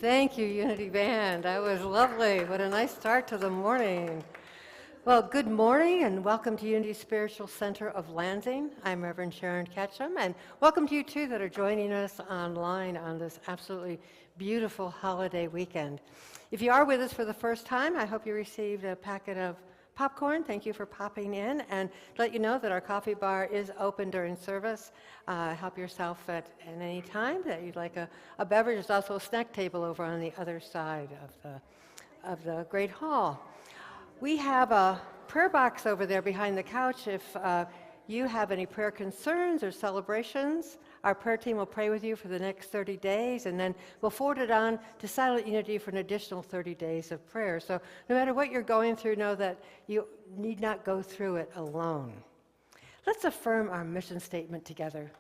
Thank you, Unity Band. That was lovely. What a nice start to the morning. Well, good morning and welcome to Unity Spiritual Center of Lansing. I'm Reverend Sharon Ketchum, and welcome to you too that are joining us online on this absolutely beautiful holiday weekend. If you are with us for the first time, I hope you received a packet of popcorn. Thank you for popping in, and let you know that our coffee bar is open during service. Help yourself at any time that you'd like a beverage. There's also a snack table over on the other side of the Great Hall. We have a prayer box over there behind the couch. If you have any prayer concerns or celebrations, our prayer team will pray with you for the next 30 days, and then we'll forward it on to Silent Unity for an additional 30 days of prayer. So no matter what you're going through, know that you need not go through it alone. Let's affirm our mission statement together.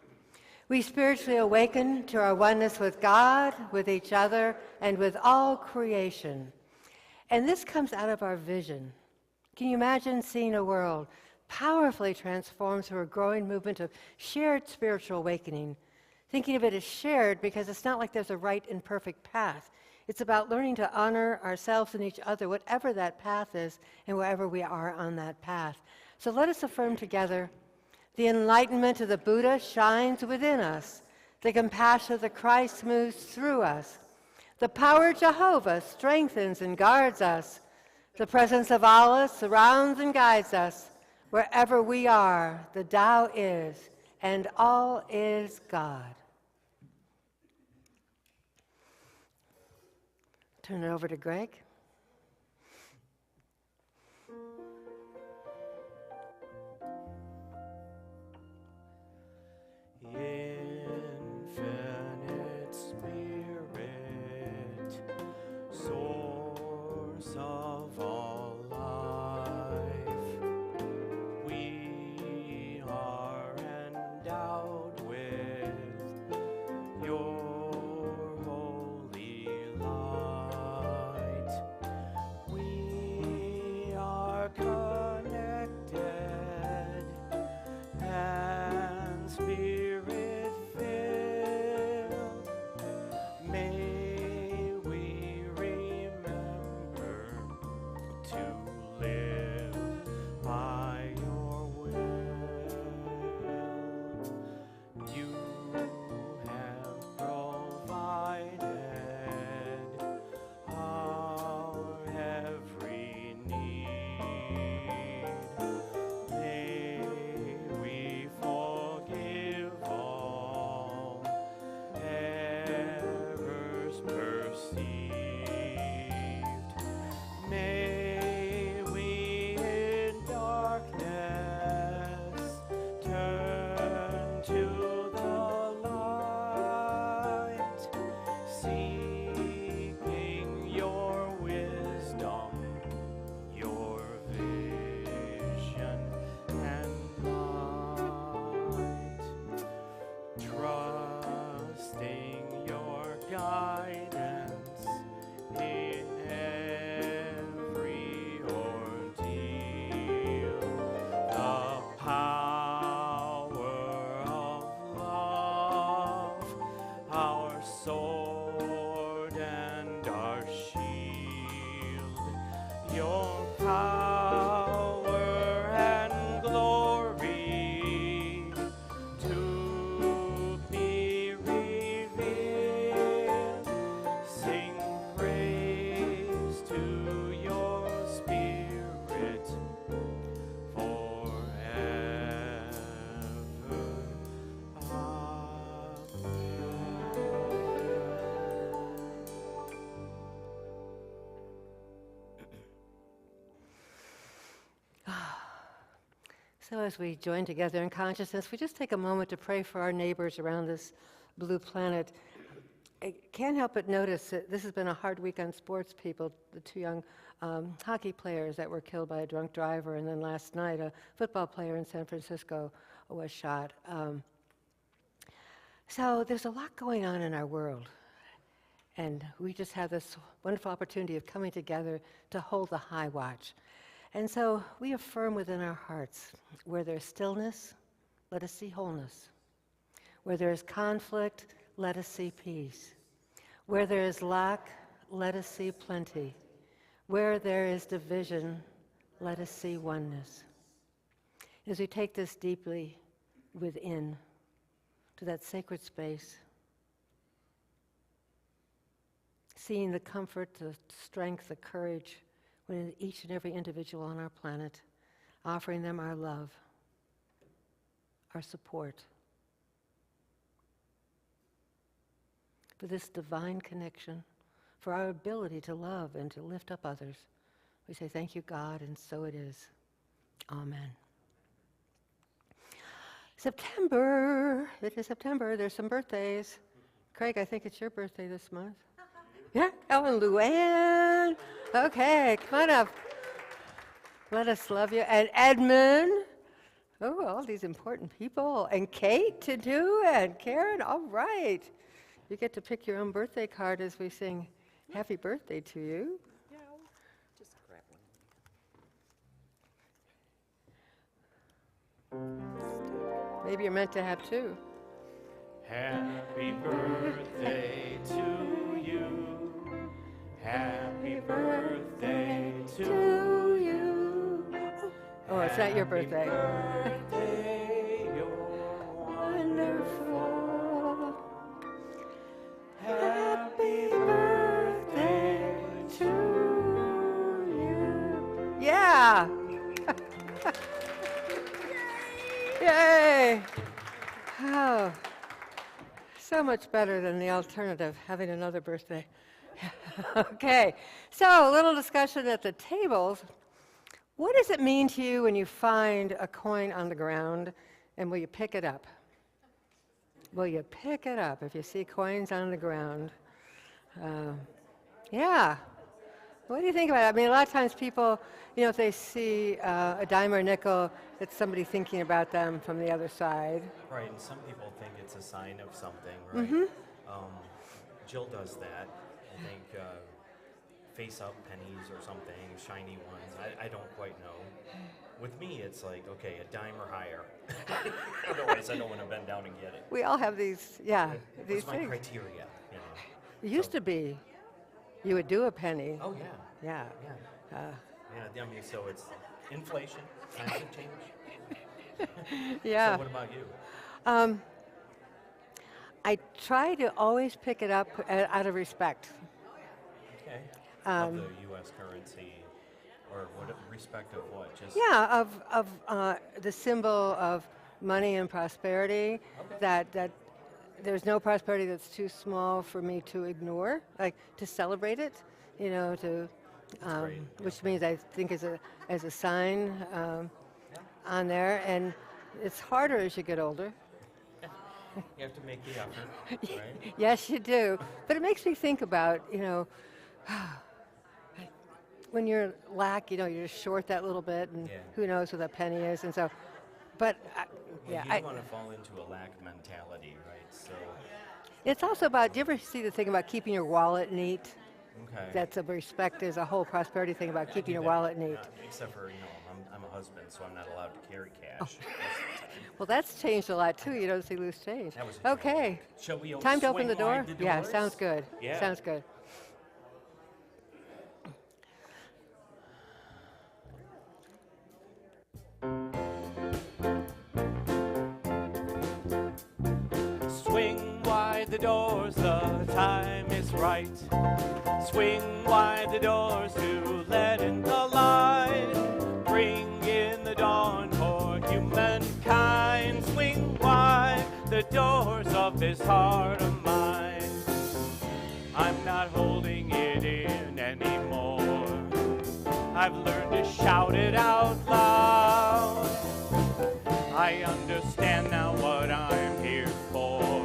We spiritually awaken to our oneness with God, with each other, and with all creation. And this comes out of our vision. Can you imagine seeing a world powerfully transformed through a growing movement of shared spiritual awakening? Thinking of it as shared because it's not like there's a right and perfect path. It's about learning to honor ourselves and each other, whatever that path is and wherever we are on that path. So let us affirm together, the enlightenment of the Buddha shines within us. The compassion of the Christ moves through us. The power of Jehovah strengthens and guards us. The presence of Allah surrounds and guides us. Wherever we are, the Tao is, and all is God. Turn it over to Greg. Infinite Spirit, source of all life, we are endowed with your holy light. We are connected and spirit filled. May we remember to live by your will. You have provided our every need. May we forgive all errors perceived. May we in darkness turn to the light, seeking your wisdom, your vision and light, trusting your guidance in every ordeal. The power of love, our sword and our shield, your power and glory to be revealed. Sing praise to your spirit forever. So as we join together in consciousness, we just take a moment to pray for our neighbors around this blue planet. I can't help but notice that this has been a hard week on sports people. The two young hockey players that were killed by a drunk driver, and then last night a football player in San Francisco was shot. So there's a lot going on in our world. And we just have this wonderful opportunity of coming together to hold the high watch. And so we affirm within our hearts, where there's stillness, let us see wholeness. Where there is conflict, let us see peace. Where there is lack, let us see plenty. Where there is division, let us see oneness. As we take this deeply within, to that sacred space, seeing the comfort, the strength, the courage within each and every individual on our planet, offering them our love, our support, for this divine connection, for our ability to love and to lift up others. We say, thank you, God, and so it is. Amen. September. It is September. There's some birthdays. Craig, I think it's your birthday this month. Yeah, Ellen Luann. Okay, come on up. Let us love you. And Edmund. Oh, all these important people. And Kate, too, and Karen. All right. You get to pick your own birthday card as we sing happy birthday to you. Yeah, I'll just grab one. Maybe you're meant to have two. Happy birthday to you. Happy birthday to you. Oh, it's not your birthday. Happy birthday, you're wonderful. Happy birthday to you. Yeah. Yay. Oh, so much better than the alternative, having another birthday. Okay, so a little discussion at the tables. What does it mean to you when you find a coin on the ground, and will you pick it up? Will you pick it up if you see coins on the ground? Yeah. What do you think about it? I mean, a lot of times people, you know, if they see a dime or a nickel, it's somebody thinking about them from the other side. Right, and some people think it's a sign of something, right? Jill does that. I think face-up pennies or something, shiny ones. I don't quite know. With me, it's like, okay, a dime or higher. Otherwise, I don't want to bend down and get it. We all have these, yeah, these What's my things. criteria? You know? It used to be, you would do a penny. Oh yeah, Yeah. yeah, yeah. I mean, so it's inflation, times have changed. Yeah. So what about you? I try to always pick it up out of respect. Okay. Of the U.S. currency, or what? Respect of what? Just Yeah, of the symbol of money and prosperity. Okay. That there's no prosperity that's too small for me to ignore, like to celebrate it. You know, to great. which means I think as a sign on there, and it's harder as you get older. You have to make the effort, right? Yes, you do. But it makes me think about, you know, when you're lack, you know, you're short that little bit, and Yeah. who knows what a penny is, and so. But Well, yeah, you don't want to fall into a lack mentality, right? So, it's also about. Do you ever see the thing about keeping your wallet neat? okay. That's a respect. There's a whole prosperity thing about I keeping do your that, wallet neat. except for, you know, I'm a husband, so I'm not allowed to carry cash. most of the time. Well, that's changed a lot too. You don't see loose change. That was a Okay. joke. Shall we Time to open swing the door? wide the Yeah, doors? sounds good. Yeah. Sounds good. Swing wide the doors, the time is right. Swing wide the doors to let in the light. Bring in the dawn for humankind. Swing wide the doors of this heart of mine. I'm not holding it in anymore. I've learned to shout it out loud. I understand now what I'm here for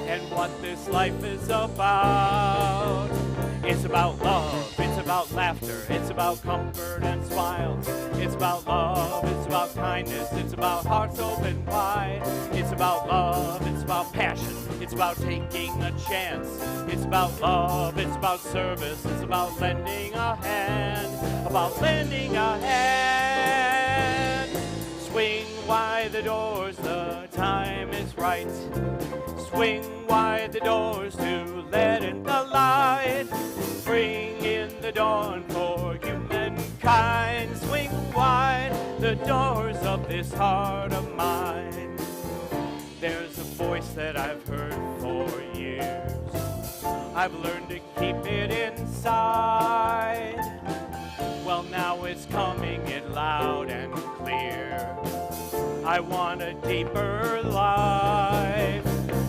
and what this life is about. It's about love, it's about laughter, it's about comfort and smiles. It's about love, it's about kindness, it's about hearts open wide. It's about love, it's about passion, it's about taking a chance. It's about love, it's about service, it's about lending a hand. About lending a hand. Swing wide the doors, the time is right. Swing wide the doors to let in the light. Bring in the dawn for humankind. Swing wide the doors of this heart of mine. There's a voice that I've heard for years. I've learned to keep it inside. Well, now it's coming in loud and clear. I want a deeper life.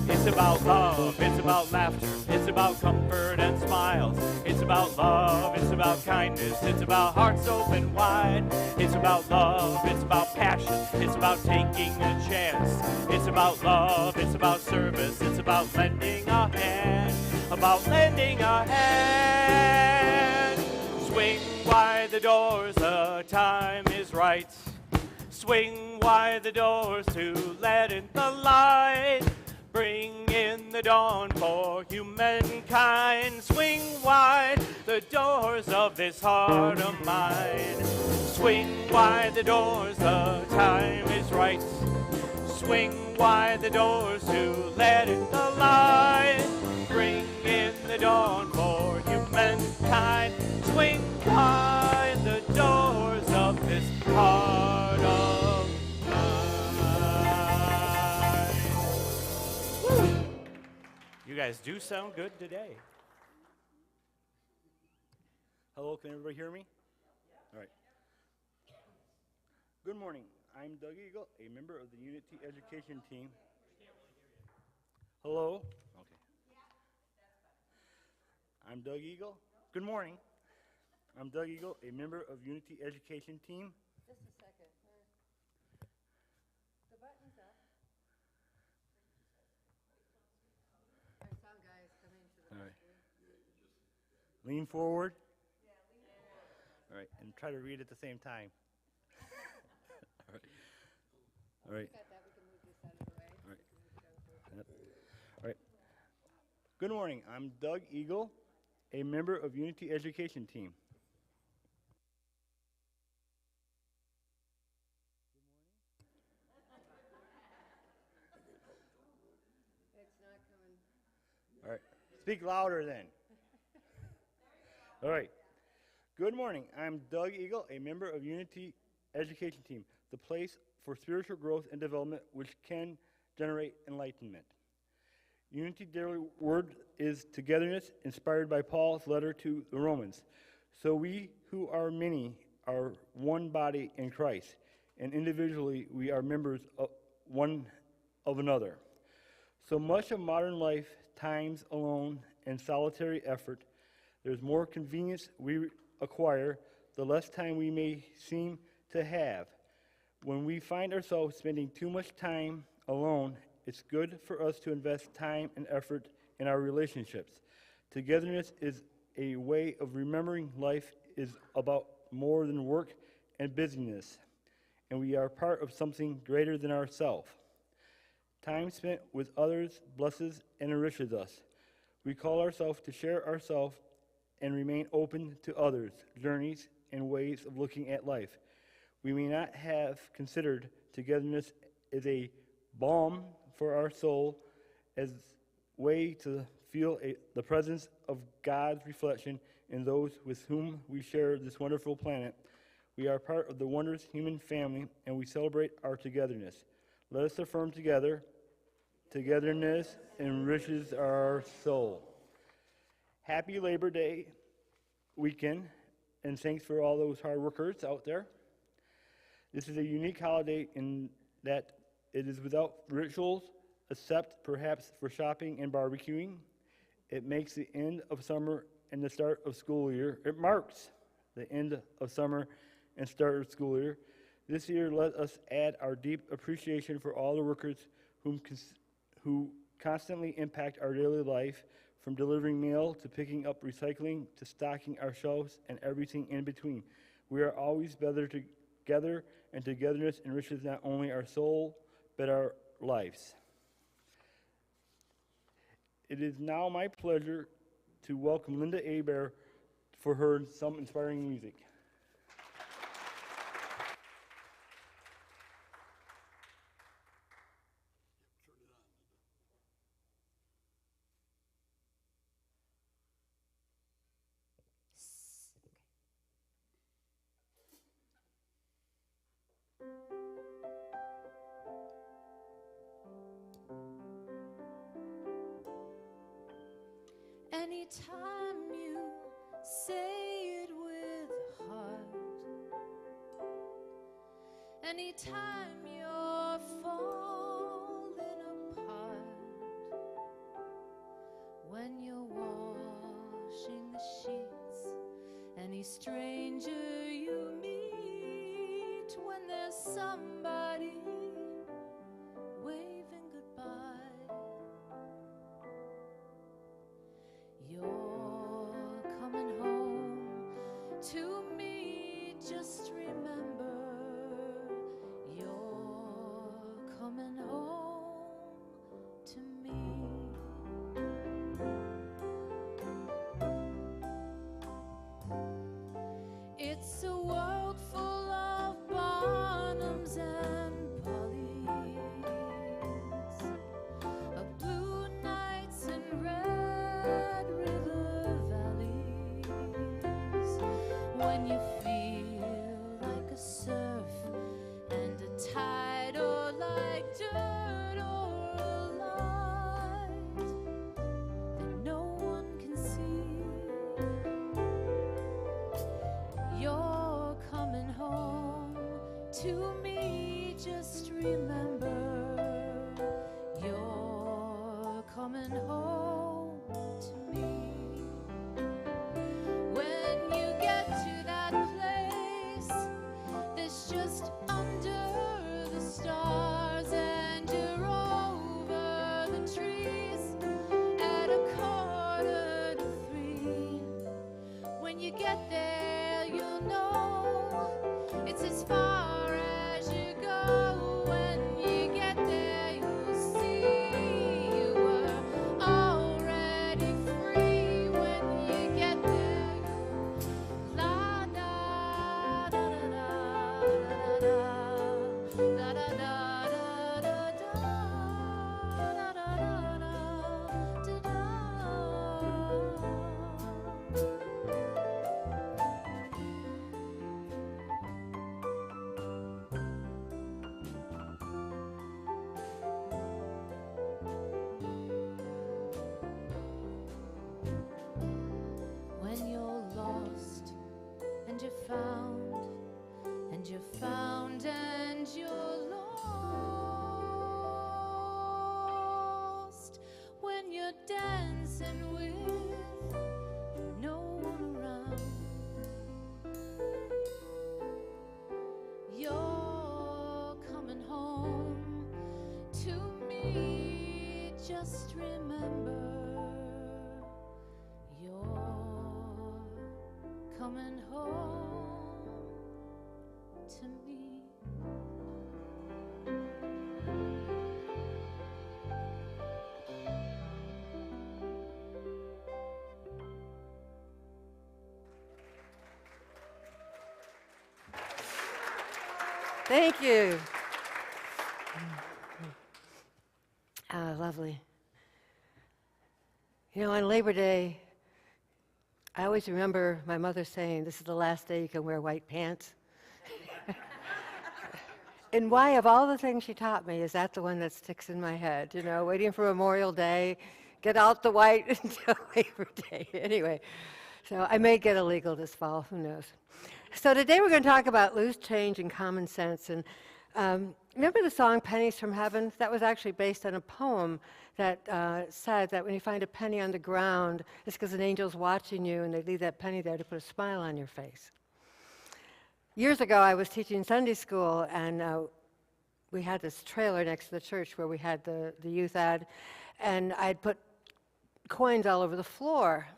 It's about love, it's about laughter, it's about comfort and smiles. It's about love, it's about kindness, it's about hearts open wide. It's about love, it's about passion, it's about taking a chance. It's about love, it's about service, it's about lending a hand. About lending a hand. Swing wide the doors, the time is right. Swing wide the doors to let in the light. Bring in the dawn for humankind. Swing wide the doors of this heart of mine. Swing wide the doors, the time is right. Swing wide the doors to let in the light. Bring in the dawn for humankind. Swing wide the doors of this heart of mine. Woo. You guys do sound good today. Hello, can everybody hear me? All right. Good morning. I'm Doug Eagle, a member of the Unity Education Team. Hello? Okay. I'm Doug Eagle. Good morning. I'm Doug Eagle, a member of Unity Education Team. Just a second. The button's up. Our sound guy is coming to the All right. rescue. Lean forward. All right, and try to read at the same time. All right. All right. Got that, we can move this out of the way. All right. Yep. All right. Good morning. I'm Doug Eagle, a member of Unity Education Team. It's not coming. All right. Speak louder then. All right. Good morning. I'm Doug Eagle, a member of Unity Education Team, the place for spiritual growth and development which can generate enlightenment. Unity daily word is togetherness, inspired by Paul's letter to the Romans. So we who are many are one body in Christ, and individually we are members of one of another. So much of modern life times alone and solitary effort. There's more convenience we acquire, the less time we may seem to have. When we find ourselves spending too much time alone, it's good for us to invest time and effort in our relationships. Togetherness is a way of remembering life is about more than work and busyness, and we are part of something greater than ourselves. Time spent with others blesses and enriches us. We call ourselves to share ourselves and remain open to others' journeys and ways of looking at life. We may not have considered togetherness as a balm for our soul, as way to feel the presence of God's reflection in those with whom we share this wonderful planet. We are part of the wondrous human family, and we celebrate our togetherness. Let us affirm together, togetherness enriches our soul. Happy Labor Day weekend, and thanks for all those hard workers out there. This is a unique holiday in that it is without rituals, except perhaps for shopping and barbecuing. It makes the end of summer and the start of school year. It marks the end of summer and start of school year. This year, let us add our deep appreciation for all the workers who constantly impact our daily life, from delivering mail to picking up recycling to stocking our shelves and everything in between. We are always better together, and togetherness enriches not only our soul, but our lives. It is now my pleasure to welcome Linda Abar for her some inspiring music. Anytime you're falling apart, when you're washing the sheets, any stranger you meet, when there's somebody waving goodbye, you're coming home to me. Just remember, you're coming home to me. It's a world full of Barnums and Pollys, of blue nights and red river valleys, when you feel like a surf and a tide, or like dirt or a light that no one can see. You're coming home to me. Just remember, you're coming home to me. When you get to that place that's just under the stars, and you're over the trees at 2:45, when you get there, you'll know it's as far as you go. When you get there, you'll see you were already free. When you get there, you'll la da da da da da da da da da da da da da da. When you're lost and you're found, and you're found and you're lost, when you're dancing with no one around, you're coming home to me. Just remember, you're coming home to me. Thank you. Ah, lovely. You know, on Labor Day, I always remember my mother saying, "This is the last day you can wear white pants." And why, of all the things she taught me, is that the one that sticks in my head? You know, waiting for Memorial Day, get out the white until Labor Day. Anyway, so I may get illegal this fall, who knows. So today we're going to talk about loose change and common sense. And remember the song "Pennies from Heaven"? That was actually based on a poem that said that when you find a penny on the ground, it's because an angel's watching you, and they leave that penny there to put a smile on your face. Years ago, I was teaching Sunday school, and we had this trailer next to the church where we had the youth ad, and I'd put coins all over the floor.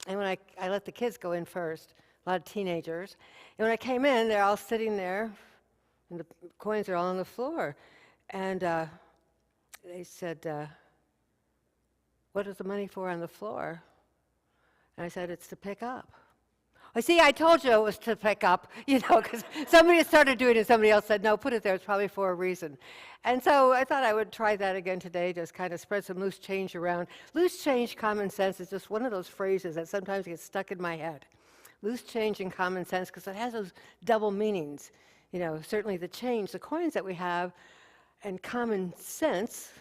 And when I let the kids go in first, a lot of teenagers, and when I came in, they're all sitting there, and the coins are all on the floor. And they said, "What is the money for on the floor?" And I said, "It's to pick up." "I see, I told you it was to pick up," you know, because somebody started doing it and somebody else said, "No, put it there, it's probably for a reason." And so I thought I would try that again today, just kind of spread some loose change around. Loose change, common sense is just one of those phrases that sometimes gets stuck in my head. Loose change and common sense, because it has those double meanings. You know, certainly the change, the coins that we have, and common sense,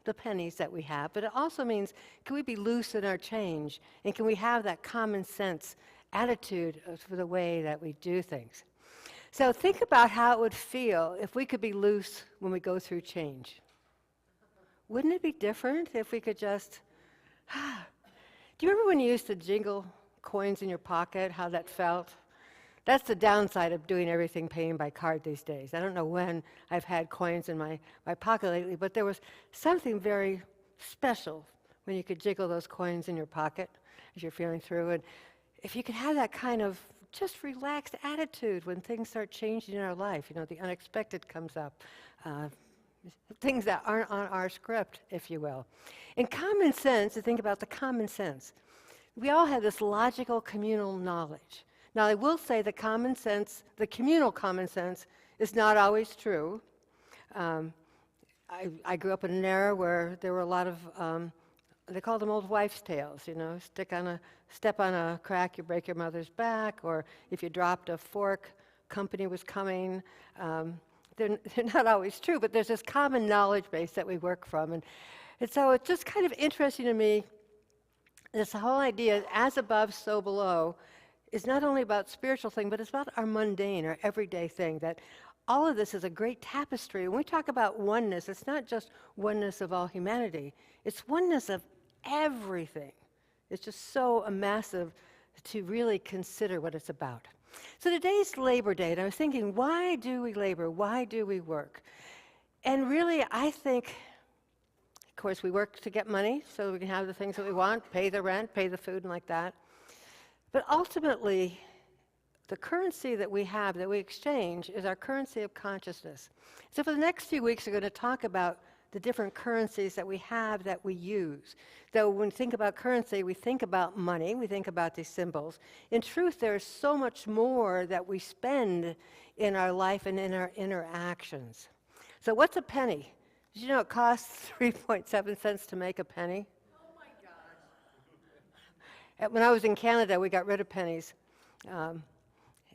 the pennies that we have, but it also means, can we be loose in our change, and can we have that common sense attitude for the way that we do things? So think about how it would feel if we could be loose when we go through change. Wouldn't it be different if we could just... Do you remember when you used to jingle coins in your pocket, how that felt? That's the downside of doing everything paying by card these days. I don't know when I've had coins in my pocket lately, but there was something very special when you could jiggle those coins in your pocket as you're feeling through. And if you could have that kind of just relaxed attitude when things start changing in our life, the unexpected comes up, things that aren't on our script, if you will. In common sense, to think about the common sense, we all have this logical communal knowledge. Now, I will say the communal common sense is not always true. I grew up in an era where there were a lot of, they called them old wives' tales, step on a crack, you break your mother's back, or if you dropped a fork, company was coming. They're not always true, but there's this common knowledge base that we work from. And so it's just kind of interesting to me, this whole idea, as above, so below, is not only about spiritual thing, but it's about our mundane, our everyday thing, that all of this is a great tapestry. When we talk about oneness, it's not just oneness of all humanity, it's oneness of everything. It's just so massive to really consider what it's about. So today's Labor Day, and I was thinking, why do we labor? Why do we work? And really, I think, of course, we work to get money so we can have the things that we want, pay the rent, pay the food, and like that. But ultimately, the currency that we have, that we exchange, is our currency of consciousness. So for the next few weeks, we're going to talk about the different currencies that we have that we use. Though when we think about currency, we think about money, we think about these symbols. In truth, there's so much more that we spend in our life and in our interactions. So what's a penny? Did you know it costs 3.7 cents to make a penny? When I was in Canada, we got rid of pennies.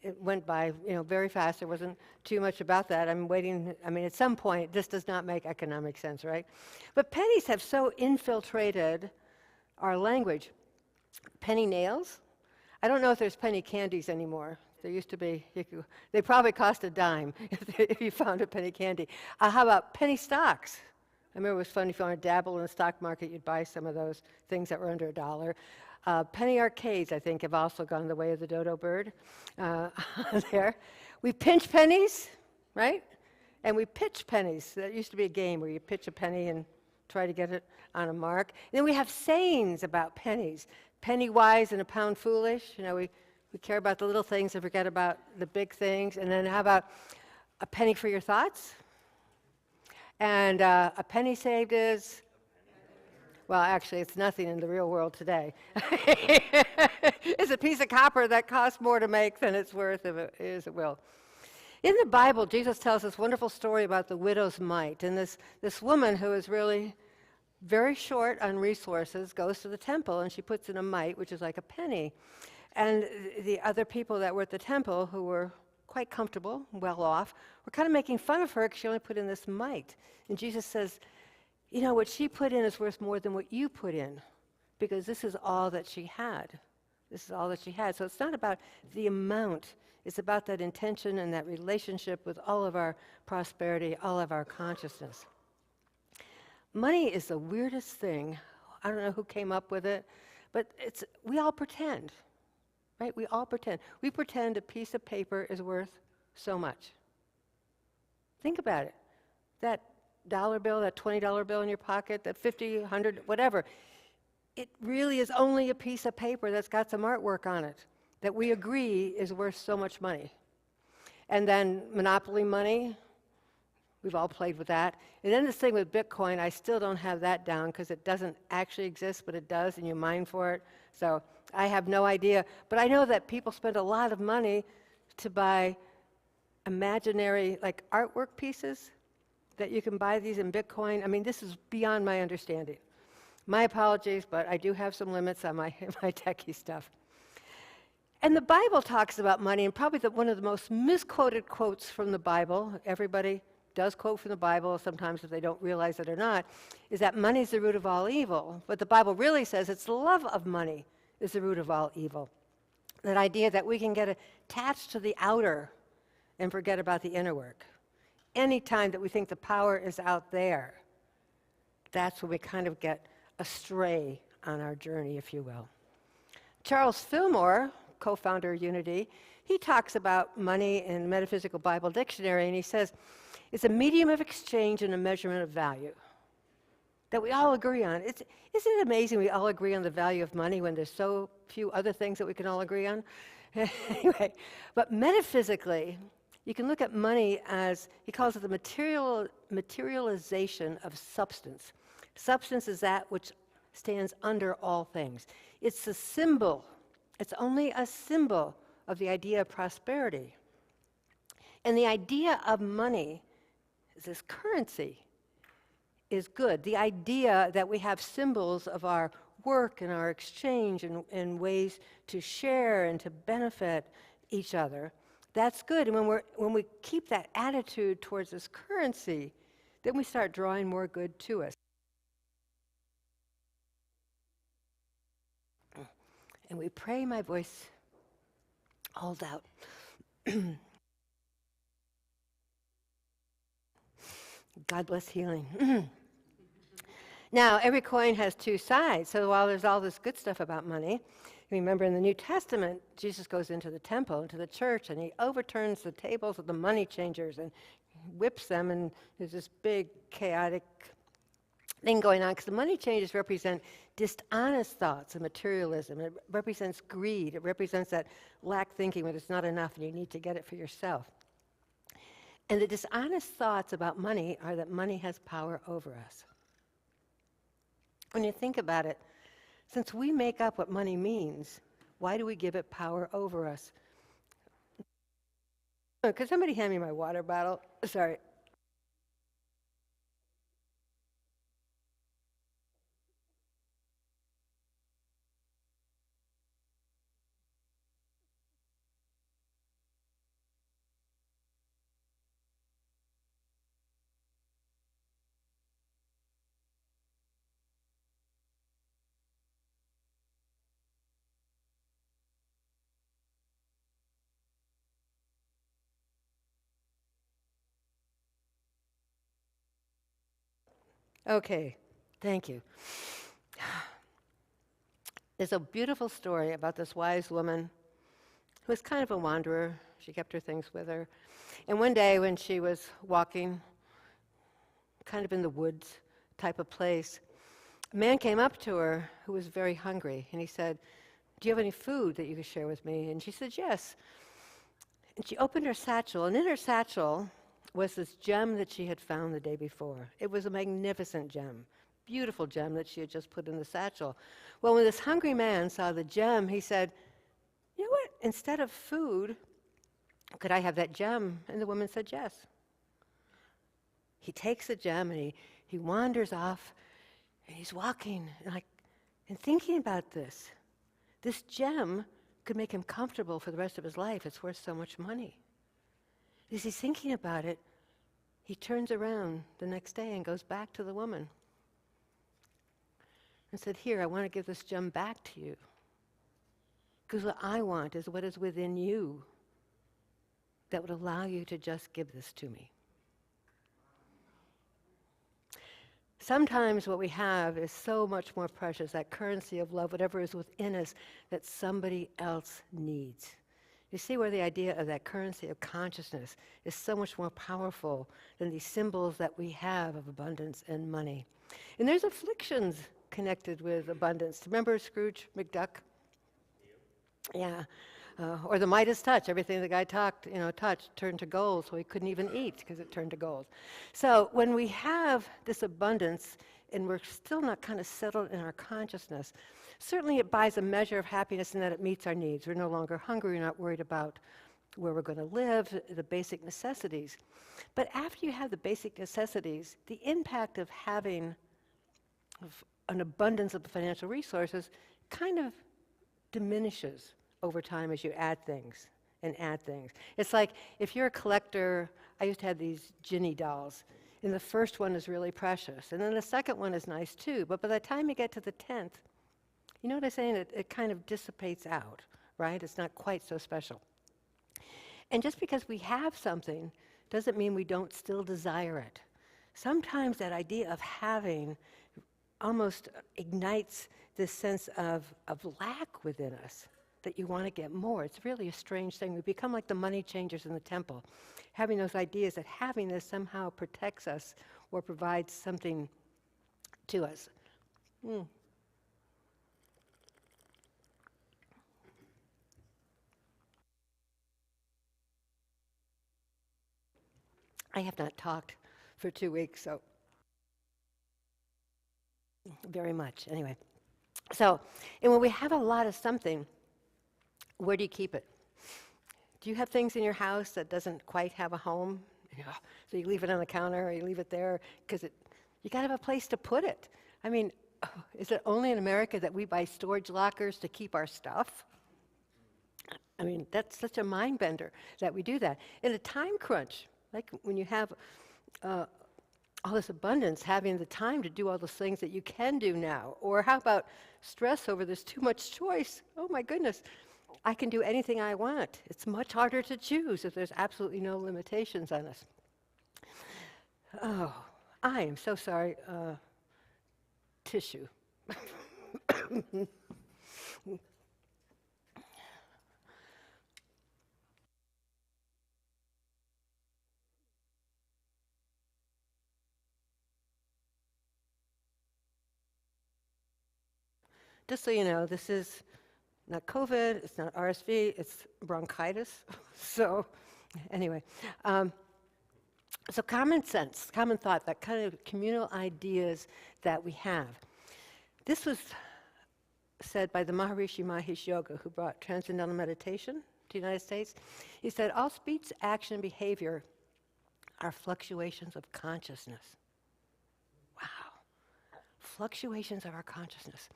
It went by, very fast. There wasn't too much about that. I'm waiting. At some point, this does not make economic sense, right? But pennies have so infiltrated our language. Penny nails. I don't know if there's penny candies anymore. There used to be. They probably cost a dime if you found a penny candy. How about penny stocks? I remember it was fun if you want to dabble in the stock market, you'd buy some of those things that were under $1. Penny arcades, I think, have also gone the way of the dodo bird there. We pinch pennies, right? And we pitch pennies. That used to be a game where you pitch a penny and try to get it on a mark. And then we have sayings about pennies. Penny wise and a pound foolish. We care about the little things and forget about the big things. And then how about a penny for your thoughts? And a penny saved is... Well, actually, it's nothing in the real world today. It's a piece of copper that costs more to make than it's worth if it is, it will. In the Bible, Jesus tells this wonderful story about the widow's mite. And this woman who is really very short on resources goes to the temple, and she puts in a mite, which is like a penny. And the other people that were at the temple, who were quite comfortable, well off, were kind of making fun of her because she only put in this mite. And Jesus says, what she put in is worth more than what you put in, because this is all that she had. This is all that she had. So it's not about the amount. It's about that intention and that relationship with all of our prosperity, all of our consciousness. Money is the weirdest thing. I don't know who came up with it, but we all pretend, right? We all pretend. We pretend a piece of paper is worth so much. Think about it. That dollar bill, that $20 bill in your pocket, that $50, $100, whatever. It really is only a piece of paper that's got some artwork on it that we agree is worth so much money. And then monopoly money, we've all played with that. And then this thing with Bitcoin, I still don't have that down because it doesn't actually exist, but it does, and you mine for it. So I have no idea. But I know that people spend a lot of money to buy imaginary, like artwork pieces, that you can buy these in Bitcoin. This is beyond my understanding. My apologies, but I do have some limits on my techie stuff. And the Bible talks about money, and probably one of the most misquoted quotes from the Bible, everybody does quote from the Bible, sometimes if they don't realize it or not, is that money is the root of all evil. But the Bible really says it's the love of money is the root of all evil. That idea that we can get attached to the outer and forget about the inner work. Any time that we think the power is out there, that's when we kind of get astray on our journey, if you will. Charles Fillmore, co-founder of Unity, he talks about money in Metaphysical Bible Dictionary, and he says, it's a medium of exchange and a measurement of value that we all agree on. Isn't it amazing we all agree on the value of money when there's so few other things that we can all agree on? Anyway, but metaphysically, you can look at money as, he calls it the materialization of substance. Substance is that which stands under all things. It's a symbol. It's only a symbol of the idea of prosperity. And the idea of money, this currency, is good. The idea that we have symbols of our work and our exchange and ways to share and to benefit each other, that's good. And when we keep that attitude towards this currency, then we start drawing more good to us. And we pray, my voice holds out. God bless healing. Now, every coin has two sides. So while there's all this good stuff about money, remember in the New Testament, Jesus goes into the temple, into the church, and he overturns the tables of the money changers and whips them, and there's this big chaotic thing going on, because the money changers represent dishonest thoughts and materialism. It represents greed. It represents that lack thinking when it's not enough and you need to get it for yourself. And the dishonest thoughts about money are that money has power over us. When you think about it, since we make up what money means, why do we give it power over us? Oh, could somebody hand me my water bottle? Sorry. Okay, thank you. There's a beautiful story about this wise woman who was kind of a wanderer. She kept her things with her. And one day when she was walking, kind of in the woods type of place, a man came up to her who was very hungry. And he said, "Do you have any food that you could share with me?" And she said, "Yes." And she opened her satchel, and in her satchel was this gem that she had found the day before. It was a magnificent gem, beautiful gem that she had just put in the satchel. Well, when this hungry man saw the gem, he said, "You know what, instead of food, could I have that gem?" And the woman said, "Yes." He takes the gem and he wanders off, and he's walking and thinking about this. This gem could make him comfortable for the rest of his life. It's worth so much money. As he's thinking about it, he turns around the next day and goes back to the woman and said, "Here, I want to give this gem back to you. Because what I want is what is within you that would allow you to just give this to me." Sometimes what we have is so much more precious, that currency of love, whatever is within us that somebody else needs. You see where the idea of that currency of consciousness is so much more powerful than these symbols that we have of abundance and money. And there's afflictions connected with abundance. Remember Scrooge McDuck? Yeah. Or the Midas touch. Everything the guy touched turned to gold, so he couldn't even eat because it turned to gold. So when we have this abundance and we're still not kind of settled in our consciousness, certainly it buys a measure of happiness in that it meets our needs. We're no longer hungry. We're not worried about where we're going to live, the basic necessities. But after you have the basic necessities, the impact of having an abundance of financial resources kind of diminishes over time as you add things and add things. It's like if you're a collector, I used to have these Ginny dolls, and the first one is really precious, and then the second one is nice too, but by the time you get to the 10th, you know what I'm saying? It kind of dissipates out, right? It's not quite so special. And just because we have something doesn't mean we don't still desire it. Sometimes that idea of having almost ignites this sense of lack within us, that you want to get more. It's really a strange thing. We become like the money changers in the temple, having those ideas that having this somehow protects us or provides something to us. I have not talked for 2 weeks, so very much. Anyway, so, and when we have a lot of something, where do you keep it? Do you have things in your house that doesn't quite have a home? Yeah. So you leave it on the counter or you leave it there because you got to have a place to put it. I mean, is it only in America that we buy storage lockers to keep our stuff? I mean, that's such a mind bender that we do that. In a time crunch, like when you have all this abundance, having the time to do all those things that you can do now. Or how about stress over there's too much choice? Oh my goodness, I can do anything I want. It's much harder to choose if there's absolutely no limitations on us. Oh, I am so sorry. Tissue. Just so you know, this is not COVID, it's not RSV, it's bronchitis. So anyway, so common sense, common thought, that kind of communal ideas that we have. This was said by the Maharishi Mahesh Yoga, who brought transcendental meditation to the United States. He said, all speech, action, and behavior are fluctuations of consciousness. Wow. Fluctuations of our consciousness.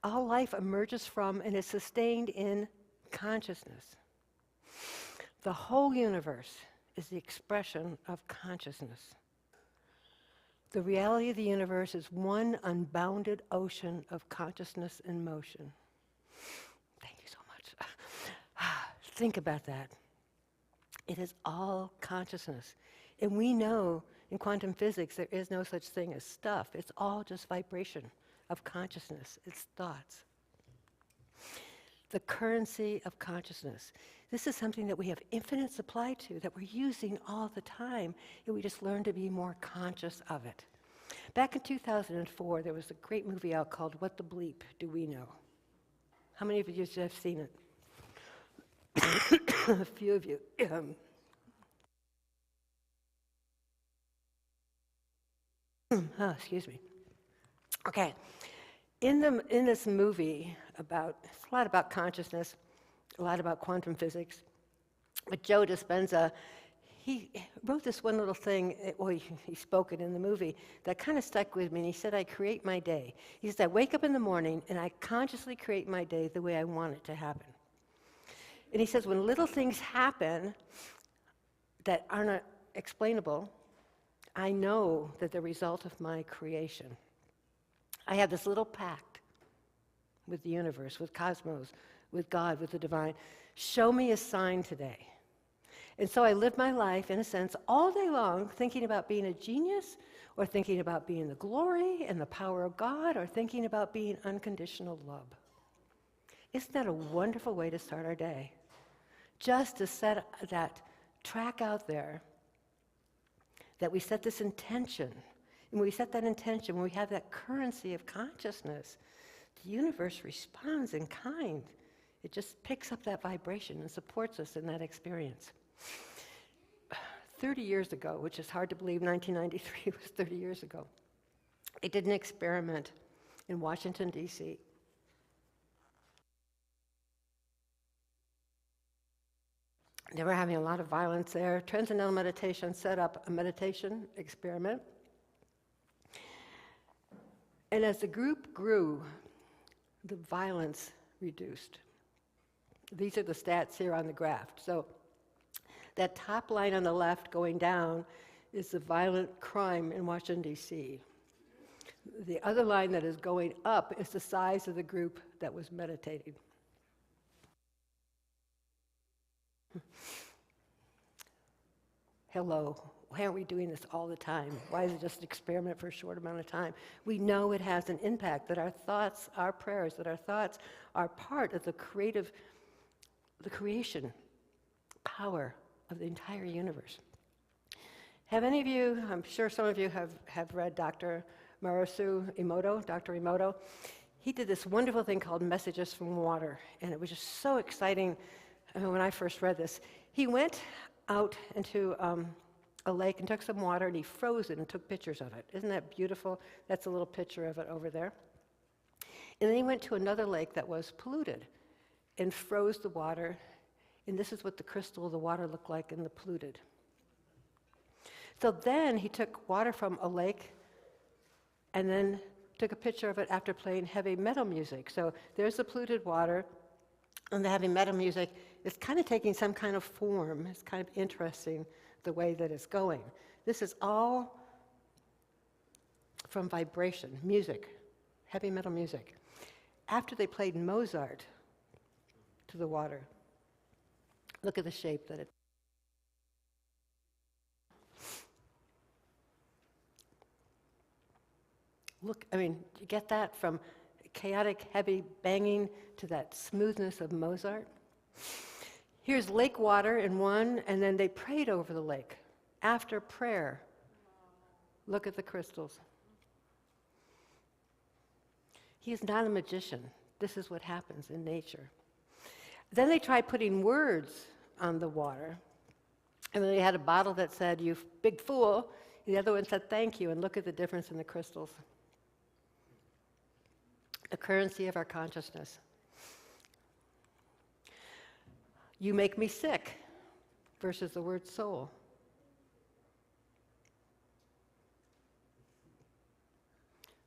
All life emerges from and is sustained in consciousness. The whole universe is the expression of consciousness. The reality of the universe is one unbounded ocean of consciousness in motion. Thank you so much. Think about that. It is all consciousness. And we know in quantum physics there is no such thing as stuff. It's all just vibration of consciousness. It's thoughts. The currency of consciousness. This is something that we have infinite supply to, that we're using all the time, and we just learn to be more conscious of it. Back in 2004, there was a great movie out called What the Bleep Do We Know? How many of you have seen it? A few of you. Excuse me. Okay. In this movie, it's a lot about consciousness, a lot about quantum physics. But Joe Dispenza, he wrote this one little thing, he spoke it in the movie, that kind of stuck with me, and he said, I create my day. He said, I wake up in the morning, and I consciously create my day the way I want it to happen. And he says, when little things happen that aren't explainable, I know that they're the result of my creation. I have this little pact with the universe, with cosmos, with God, with the divine. Show me a sign today. And so I live my life, in a sense, all day long thinking about being a genius, or thinking about being the glory and the power of God, or thinking about being unconditional love. Isn't that a wonderful way to start our day? Just to set that track out there, that we set this intention. And when we set that intention, when we have that currency of consciousness, the universe responds in kind. It just picks up that vibration and supports us in that experience. 30 years ago, which is hard to believe, 1993 was 30 years ago, I did an experiment in Washington, D.C. They were having a lot of violence there. Transcendental Meditation set up a meditation experiment. And as the group grew, the violence reduced. These are the stats here on the graph. So that top line on the left going down is the violent crime in Washington, D.C. The other line that is going up is the size of the group that was meditating. Hello, why aren't we doing this all the time? Why is it just an experiment for a short amount of time? We know it has an impact, that our thoughts, our prayers, that our thoughts are part of the creation power of the entire universe. Have any of you, I'm sure some of you have read Dr. Dr. Emoto. He did this wonderful thing called Messages from Water, and it was just so exciting when I first read this. He went out into a lake and took some water, and he froze it and took pictures of it. Isn't that beautiful? That's a little picture of it over there. And then he went to another lake that was polluted and froze the water, and this is what the crystal of the water looked like in the polluted. So then he took water from a lake and then took a picture of it after playing heavy metal music. So there's the polluted water, and the heavy metal music is kind of taking some kind of form. It's kind of interesting the way that it's going. This is all from vibration, music, heavy metal music. After they played Mozart to the water, look at the shape that it. Look, I mean, you get that from chaotic, heavy banging to that smoothness of Mozart? Here's lake water in one, and then they prayed over the lake. After prayer, look at the crystals. He is not a magician. This is what happens in nature. Then they tried putting words on the water, and then they had a bottle that said, "You big fool," and the other one said, "Thank you," and look at the difference in the crystals. The currency of our consciousness. "You make me sick," versus the word soul.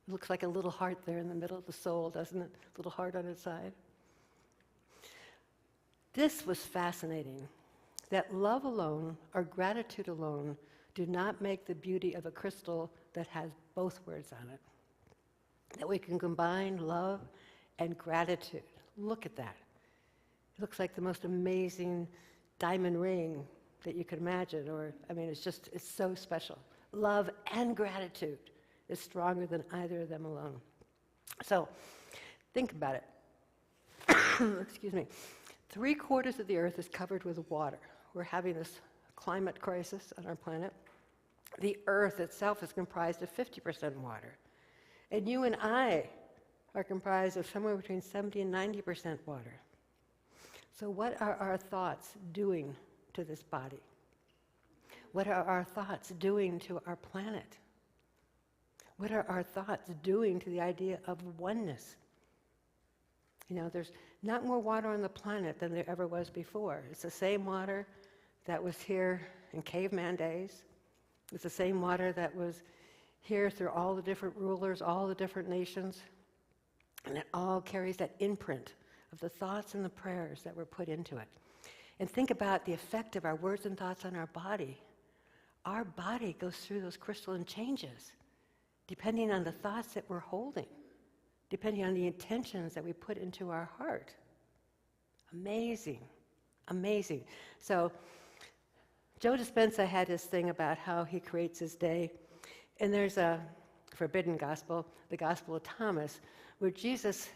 It looks like a little heart there in the middle of the soul, doesn't it? A little heart on its side. This was fascinating, that love alone or gratitude alone do not make the beauty of a crystal that has both words on it. That we can combine love and gratitude. Look at that. It looks like the most amazing diamond ring that you could imagine, it's so special. Love and gratitude is stronger than either of them alone. So, think about it. Excuse me. 3/4 of the earth is covered with water. We're having this climate crisis on our planet. The earth itself is comprised of 50% water. And you and I are comprised of somewhere between 70 and 90% water. So what are our thoughts doing to this body? What are our thoughts doing to our planet? What are our thoughts doing to the idea of oneness? You know, there's not more water on the planet than there ever was before. It's the same water that was here in caveman days. It's the same water that was here through all the different rulers, all the different nations. And it all carries that imprint of the thoughts and the prayers that were put into it. And think about the effect of our words and thoughts on our body. Our body goes through those crystalline changes, depending on the thoughts that we're holding, depending on the intentions that we put into our heart. Amazing, amazing. So Joe Dispenza had his thing about how he creates his day. And there's a forbidden gospel, the Gospel of Thomas, where Jesus,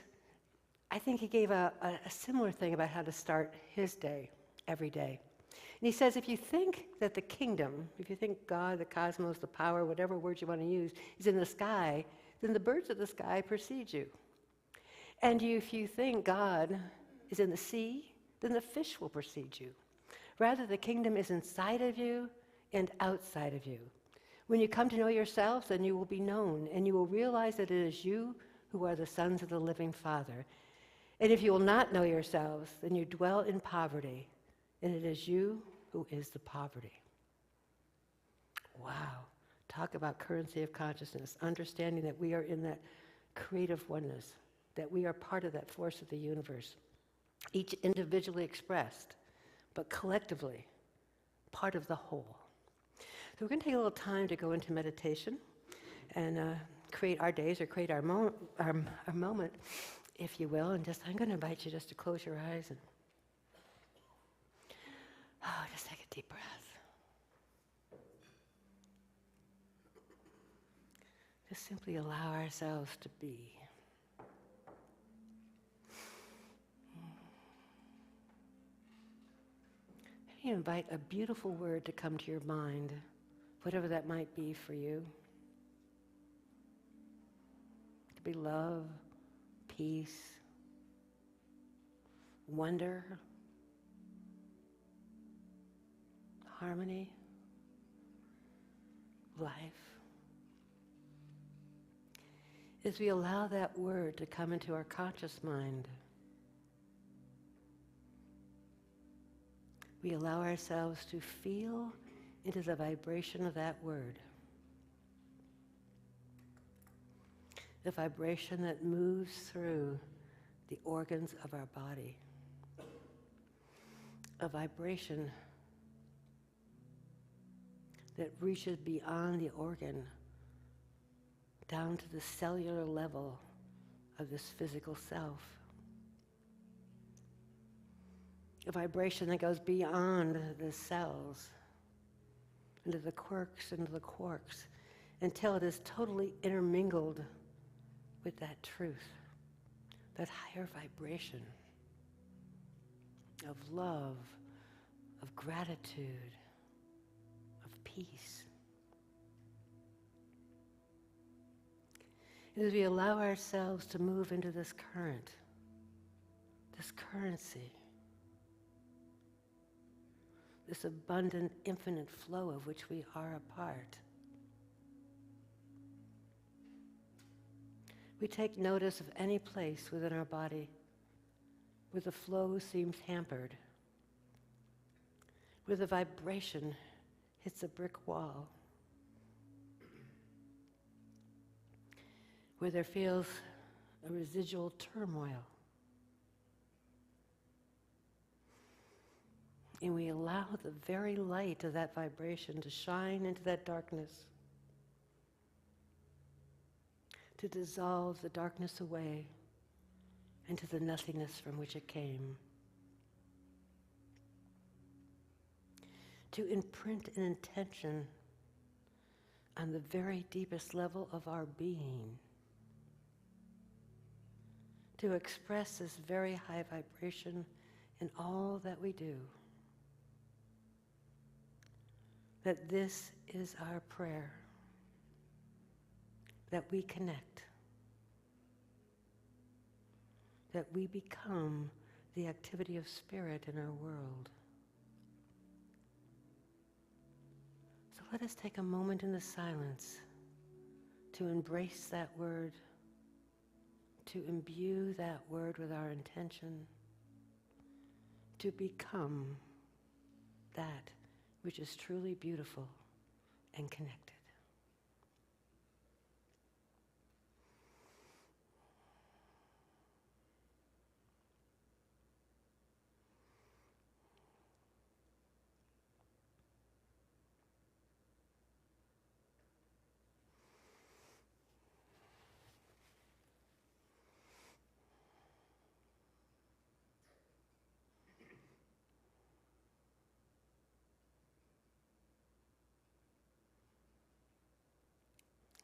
I think he gave a similar thing about how to start his day every day. And he says, if you think that the kingdom, if you think God, the cosmos, the power, whatever word you want to use, is in the sky, then the birds of the sky precede you. And if you think God is in the sea, then the fish will precede you. Rather, the kingdom is inside of you and outside of you. When you come to know yourselves, then you will be known, and you will realize that it is you who are the sons of the living Father. And if you will not know yourselves, then you dwell in poverty, and it is you who is the poverty. Wow. Talk about currency of consciousness, understanding that we are in that creative oneness, that we are part of that force of the universe, each individually expressed, but collectively part of the whole. So we're going to take a little time to go into meditation and create our days, or create our moment, if you will. And I'm going to invite you just to close your eyes and just take a deep breath. Just simply allow ourselves to be. And you invite a beautiful word to come to your mind, whatever that might be for you. It could be love, peace, wonder, harmony, life. As we allow that word to come into our conscious mind, we allow ourselves to feel into the vibration of that word. The vibration that moves through the organs of our body. A vibration that reaches beyond the organ, down to the cellular level of this physical self. A vibration that goes beyond the cells, into the quirks, into the quarks, until it is totally intermingled with that truth, that higher vibration of love, of gratitude, of peace. And as we allow ourselves to move into this current, this currency, this abundant, infinite flow of which we are a part, we take notice of any place within our body where the flow seems hampered, where the vibration hits a brick wall, where there feels a residual turmoil. And we allow the very light of that vibration to shine into that darkness, to dissolve the darkness away into the nothingness from which it came. To imprint an intention on the very deepest level of our being, to express this very high vibration in all that we do. That this is our prayer, that we connect, that we become the activity of spirit in our world. So let us take a moment in the silence to embrace that word, to imbue that word with our intention, to become that which is truly beautiful and connected.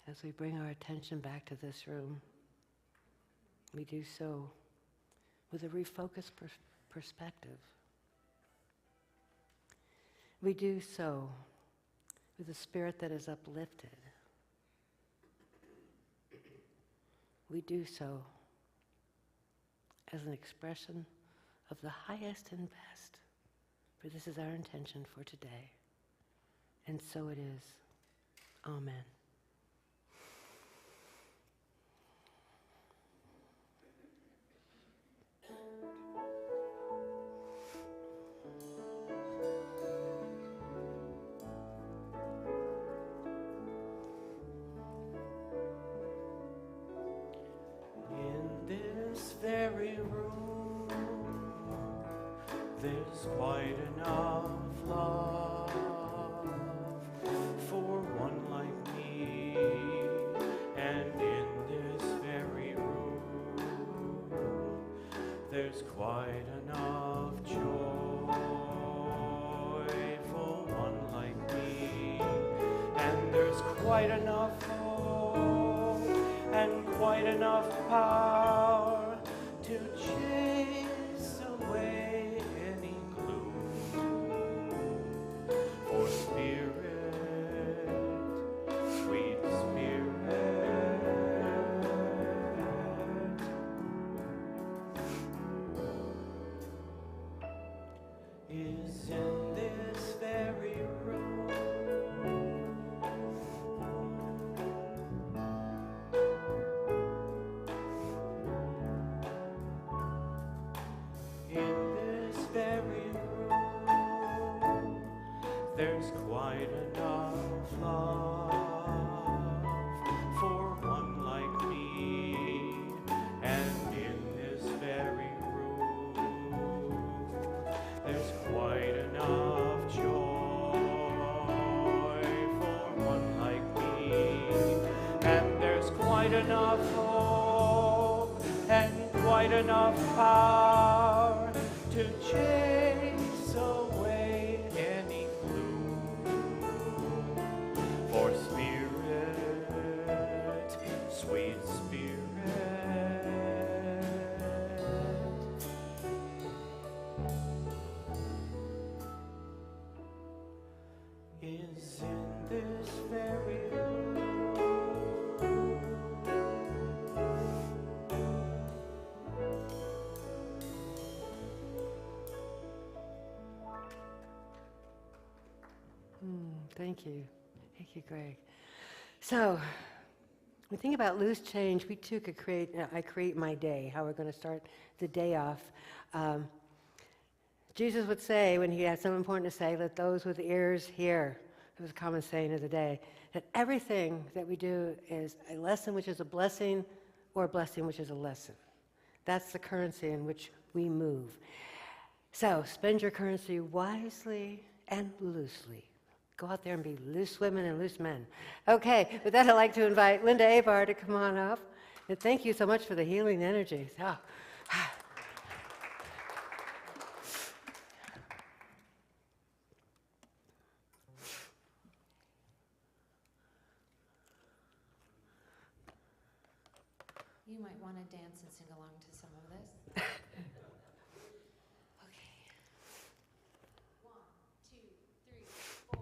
As we bring our attention back to this room, we do so with a refocused perspective. We do so with a spirit that is uplifted. We do so as an expression of the highest and best, for this is our intention for today. And so it is. Amen. Very room, there's quite enough love for one like me, and in this very room, there's quite enough joy for one like me, and there's quite enough hope and quite enough power to chase away any gloom. For spirit, sweet spirit, is in this very room. In this very room, there's quite enough love for one like me. And in this very room, there's quite enough joy for one like me. And there's quite enough hope and quite enough power to chase away any gloom. For spirit, sweet spirit, is in this very room. Thank you. Thank you, Greg. So, we think about loose change. We too could I create my day, how we're going to start the day off. Jesus would say, when he had something important to say, let those with ears hear. It was a common saying of the day, that everything that we do is a lesson which is a blessing or a blessing which is a lesson. That's the currency in which we move. So, spend your currency wisely and loosely. Go out there and be loose women and loose men. Okay, with that, I'd like to invite Linda Abar to come on up. And thank you so much for the healing energies. Oh. You might want to dance and sing along to some of this. Okay. 1, 2, 3, 4.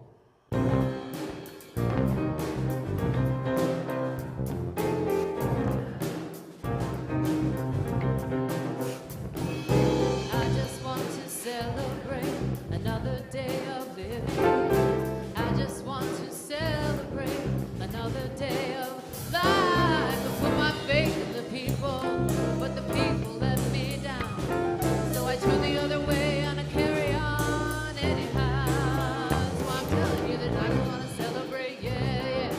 I just want to celebrate another day of living. I just want to celebrate another day of life. I put my faith in the people, but the people let me down. So I turn the other way and I carry on anyhow. So I'm telling you that I want to celebrate, yeah,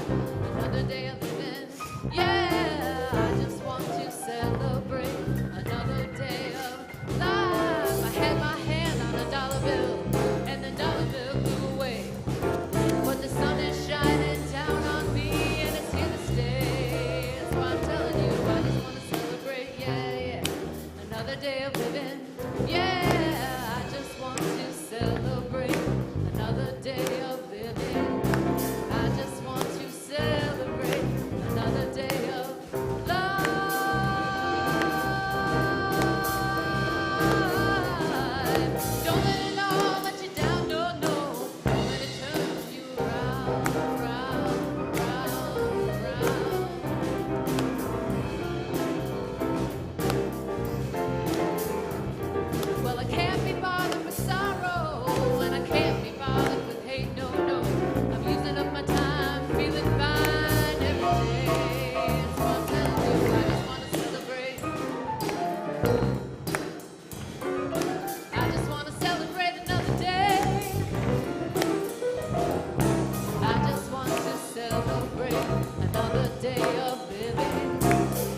another day of living. Yeah, I just want to celebrate another day of life. I had my hand on a dollar bill, and the dollar bill flew away. But the sun is shining down on me, and it's here to stay. That's why I'm telling you, I just want to celebrate, yeah, another day of living. Yeah, I just want to celebrate another day of living. I just want to celebrate another day of life. Don't let it all let you down, no, no. Don't let it turn you round, round, round, round. Well, I can't be bothered with sorrow, and I can't be bothered with hate, no, no. I'm using up my time, feeling fine every day. So I'm telling you, I just want to celebrate. I just want to celebrate another day. I just want to celebrate another day of living.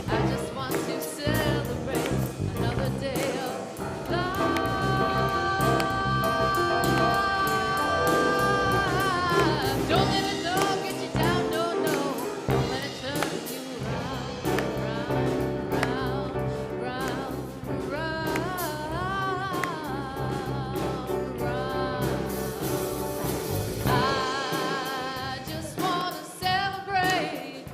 I just want to celebrate another day of life. Don't let it all get you down, no, no. Don't let it turn you round, round, round, round, round, round. I just want to celebrate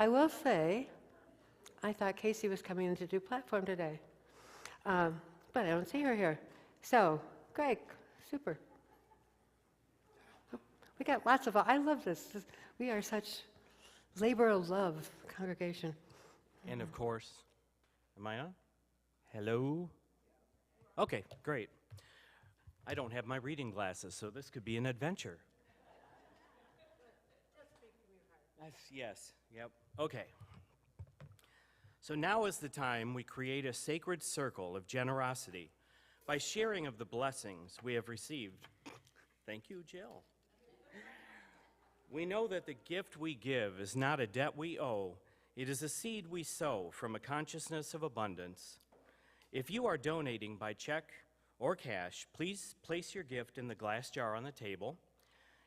I will say, I thought Casey was coming in to do platform today, but I don't see her here. So, Greg, super. We got lots of, I love this. We are such labor of love congregation. And of course, am I on? Hello? Okay, great. I don't have my reading glasses, so this could be an adventure. Yes, yep. Okay. So now is the time we create a sacred circle of generosity by sharing of the blessings we have received. Thank you, Jill. We know that the gift we give is not a debt we owe. It is a seed we sow from a consciousness of abundance. If you are donating by check or cash, please place your gift in the glass jar on the table.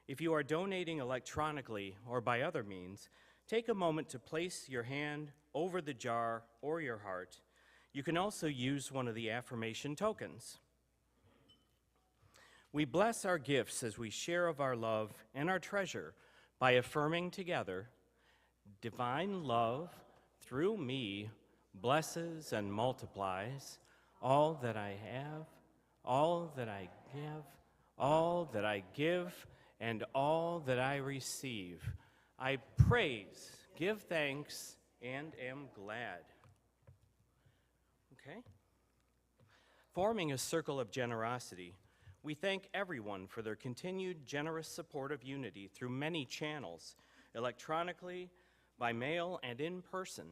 If you are donating electronically or by other means, take a moment to place your hand over the jar or your heart. You can also use one of the affirmation tokens. We bless our gifts as we share of our love and our treasure by affirming together, divine love through me blesses and multiplies all that I have, all that I give, all that I give, and all that I receive. I praise, give thanks, and am glad. Okay? Forming a circle of generosity, we thank everyone for their continued generous support of Unity through many channels, electronically, by mail, and in person.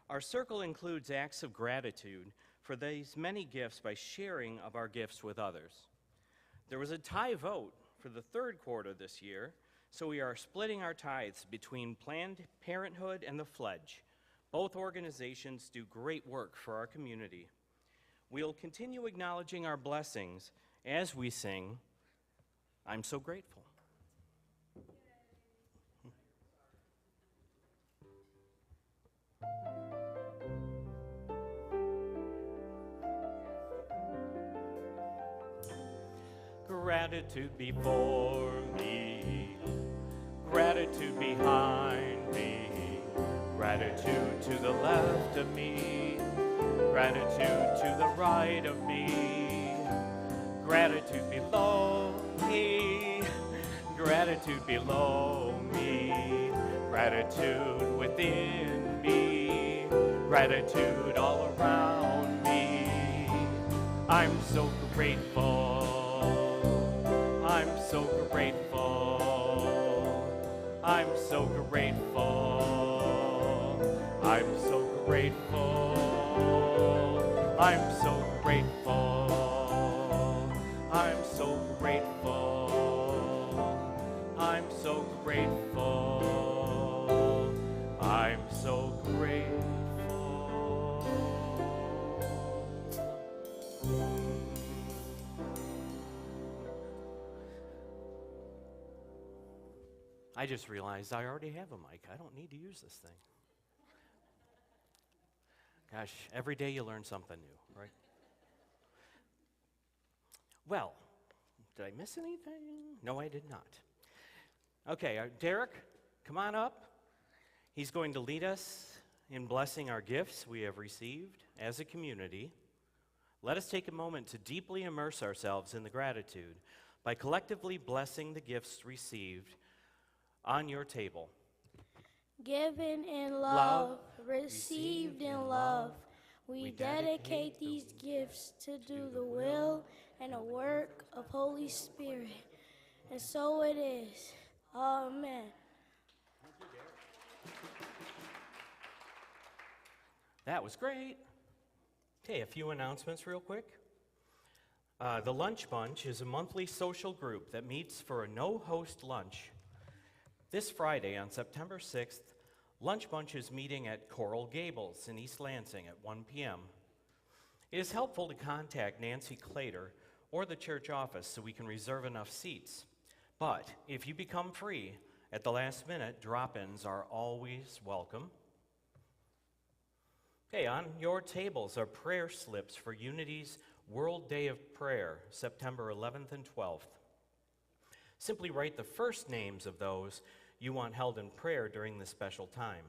Our circle includes acts of gratitude for these many gifts by sharing of our gifts with others. There was a tie vote for the third quarter this year, so we are splitting our tithes between Planned Parenthood and the Fledge. Both organizations do great work for our community. We'll continue acknowledging our blessings as we sing, I'm so grateful. Gratitude before me, gratitude behind me, gratitude to the left of me, gratitude to the right of me, gratitude below me, gratitude below me, gratitude within me, gratitude all around me. I'm so grateful. I'm so grateful. I'm so grateful. I'm so grateful. I'm so grateful. I'm so grateful. I'm so grateful. I'm so grateful. I just realized I already have a mic. I don't need to use this thing. Gosh, every day you learn something new, right? Well, did I miss anything? No, I did not. Okay, Derek, come on up. He's going to lead us in blessing our gifts we have received as a community. Let us take a moment to deeply immerse ourselves in the gratitude by collectively blessing the gifts received on your table. Given in love, received in love, we dedicate these gifts to do the will and the work of Holy Spirit. And so it is. Amen. That was great. Okay, a few announcements real quick. The Lunch Bunch is a monthly social group that meets for a no-host lunch. This Friday, on September 6th, Lunch Bunch is meeting at Coral Gables in East Lansing at 1 p.m. It is helpful to contact Nancy Clater or the church office so we can reserve enough seats. But if you become free at the last minute, drop-ins are always welcome. Okay, on your tables are prayer slips for Unity's World Day of Prayer, September 11th and 12th. Simply write the first names of those you want held in prayer during this special time.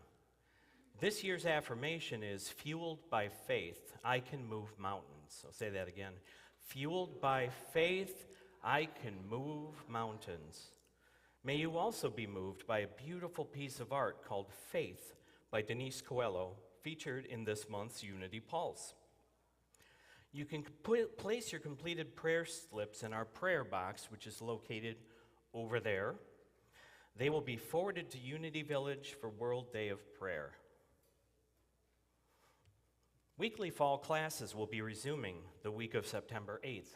This year's affirmation is fueled by faith, I can move mountains. I'll say that again. Fueled by faith, I can move mountains. May you also be moved by a beautiful piece of art called Faith by Denise Coelho, featured in this month's Unity Pulse. You can place your completed prayer slips in our prayer box, which is located over there. They will be forwarded to Unity Village for World Day of Prayer. Weekly fall classes will be resuming the week of September 8th.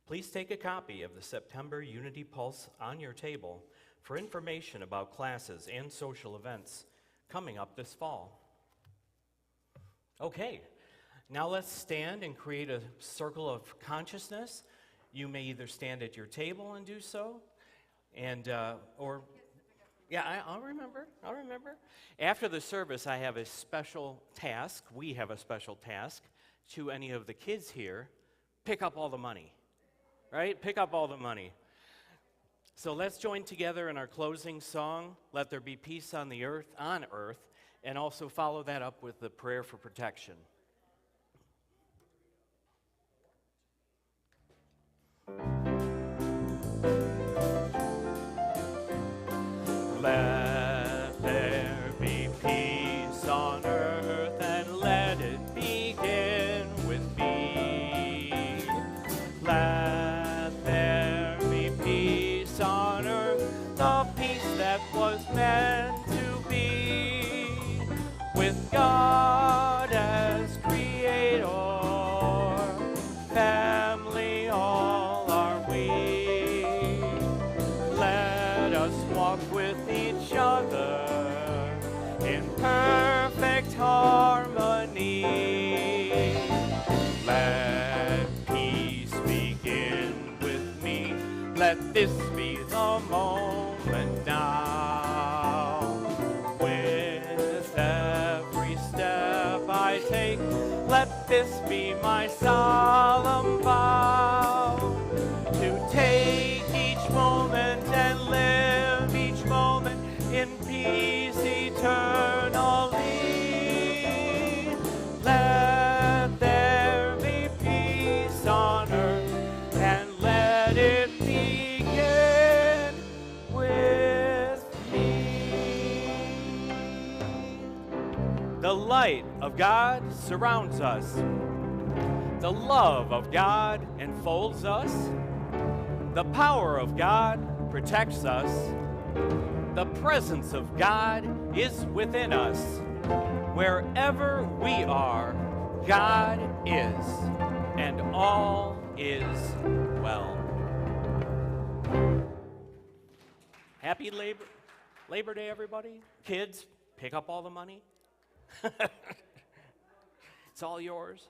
Please take a copy of the September Unity Pulse on your table for information about classes and social events coming up this fall. Okay, now let's stand and create a circle of consciousness. You may either stand at your table and do so, I'll remember. After the service, I have a special task. We have a special task to any of the kids here. Pick up all the money, right? Pick up all the money. So let's join together in our closing song, Let There Be Peace on Earth, and also follow that up with the prayer for protection. Let there be peace on earth, and let it begin with me. Let there be peace on earth, the peace that was meant to be, with God as creator, family all are we. Let us walk with each other in perfect harmony. Let peace begin with me. Let this be the moment now. With every step I take, let this be my solemn vow to take each moment and live each moment in peace eternally. Let there be peace on earth, and let it begin with me. The light of God surrounds us. The love of God enfolds us. The power of God protects us. The presence of God is within us. Wherever we are, God is, and all is well. Happy Labor Day, everybody. Kids, pick up all the money. It's all yours.